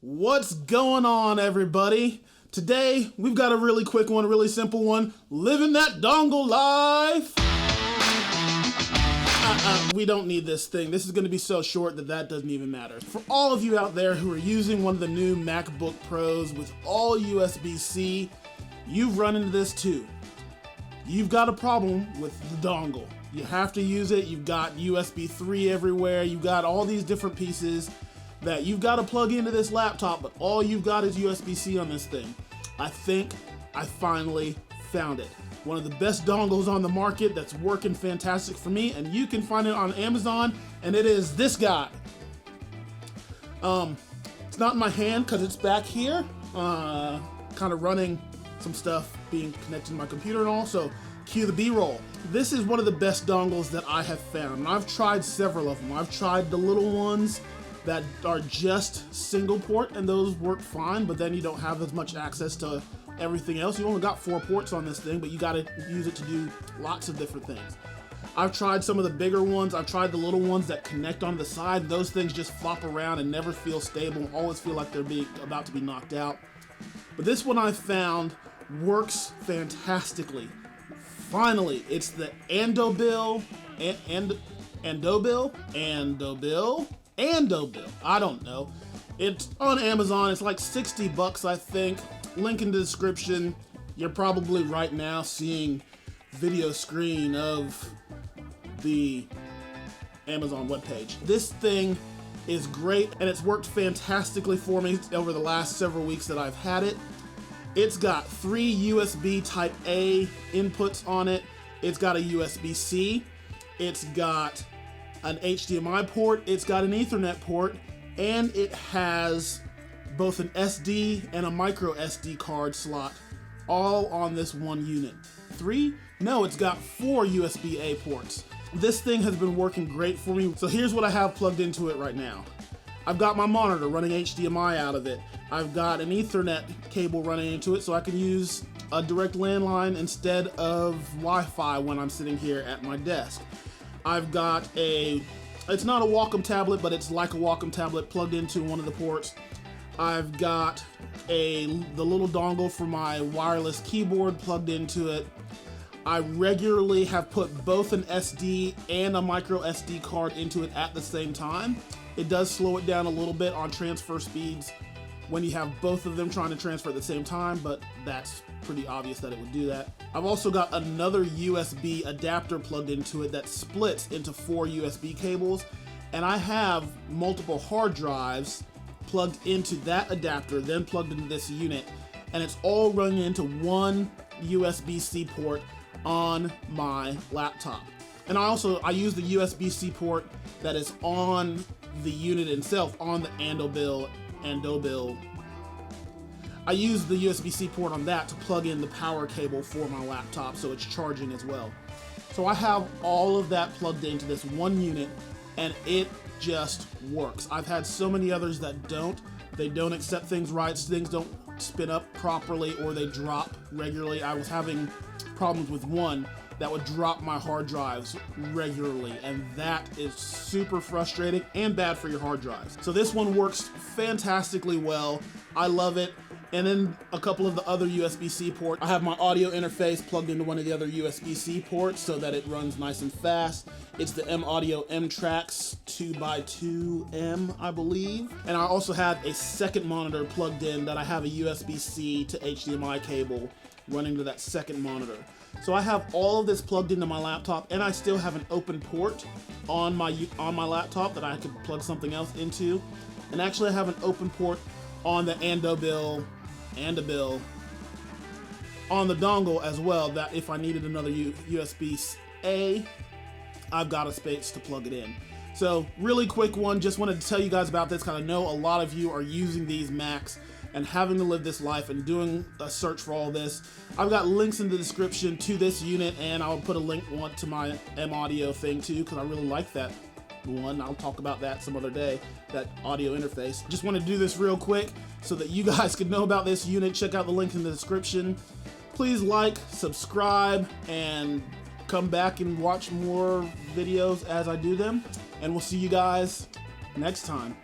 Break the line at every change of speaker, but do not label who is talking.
What's going on, everybody? Today, we've got a really quick one, a really simple one. Living that dongle life. We don't need this thing. This is going to be so short that doesn't even matter. For all of you out there who are using one of the new MacBook Pros with all USB-C, you've run into this too. You've got a problem with the dongle. You have to use it. You've got USB 3 everywhere. You've got all these different pieces that you've got to plug into this laptop, but all you've got is USB-C on this thing. I think I finally found it. One of the best dongles on the market that's working fantastic for me, and you can find it on Amazon, and it is this guy. It's not in my hand because it's back here, kind of running some stuff, being connected to my computer and all, so cue the B-roll. This is one of the best dongles that I have found, and I've tried several of them. I've tried the little ones that are just single port, and those work fine, but then you don't have as much access to everything else. You only got 4 ports on this thing, but you gotta use it to do lots of different things. I've tried some of the bigger ones. I've tried the little ones that connect on the side. Those things just flop around and never feel stable, always feel like they're about to be knocked out. But this one I found works fantastically. Finally, it's the Andobil, Andobil, I don't know. It's on Amazon. It's like 60 bucks, I think. Link in the description. You're probably right now seeing video screen of the Amazon webpage. This thing is great, and it's worked fantastically for me over the last several weeks that I've had it. It's got 3 USB Type A inputs on it. It's got a USB-C. It's got an HDMI port, it's got an Ethernet port, and it has both an SD and a micro SD card slot, all on this one unit. 3? No, it's got 4 USB-A ports. This thing has been working great for me. So here's what I have plugged into it right now. I've got my monitor running HDMI out of it. I've got an Ethernet cable running into it so I can use a direct landline instead of Wi-Fi when I'm sitting here at my desk. I've got it's not a Wacom tablet, but it's like a Wacom tablet plugged into one of the ports. I've got the little dongle for my wireless keyboard plugged into it. I regularly have put both an SD and a micro SD card into it at the same time. It does slow it down a little bit on transfer speeds when you have both of them trying to transfer at the same time, but that's pretty obvious that it would do that. I've also got another USB adapter plugged into it that splits into 4 USB cables, and I have multiple hard drives plugged into that adapter, then plugged into this unit, and it's all running into one USB-C port on my laptop. And I use the USB-C port that is on the unit itself, on the Andobil. I use the USB-C port on that to plug in the power cable for my laptop so it's charging as well. So I have all of that plugged into this one unit, and it just works. I've had so many others that don't. They don't accept things right, things don't spin up properly, or they drop regularly. I was having problems with one that would drop my hard drives regularly, and that is super frustrating and bad for your hard drives. So this one works fantastically well. I love it. And then a couple of the other USB-C ports. I have my audio interface plugged into one of the other USB-C ports so that it runs nice and fast. It's the M-Audio M-Tracks 2x2M, I believe. And I also have a second monitor plugged in that I have a USB-C to HDMI cable running to that second monitor. So I have all of this plugged into my laptop, and I still have an open port on my laptop that I could plug something else into. And actually I have an open port on the Andobil on the dongle as well, that if I needed another USB-A, I've got a space to plug it in. So really quick one, just wanted to tell you guys about this because I know a lot of you are using these Macs and having to live this life and doing a search for all this. I've got links in the description to this unit, and I'll put a link to my M-Audio thing too, because I really like that one. I'll talk about that some other day, that audio interface. Just want to do this real quick so that you guys can know about this unit. Check out the link in the description. Please like, subscribe, and come back and watch more videos as I do them. And we'll see you guys next time.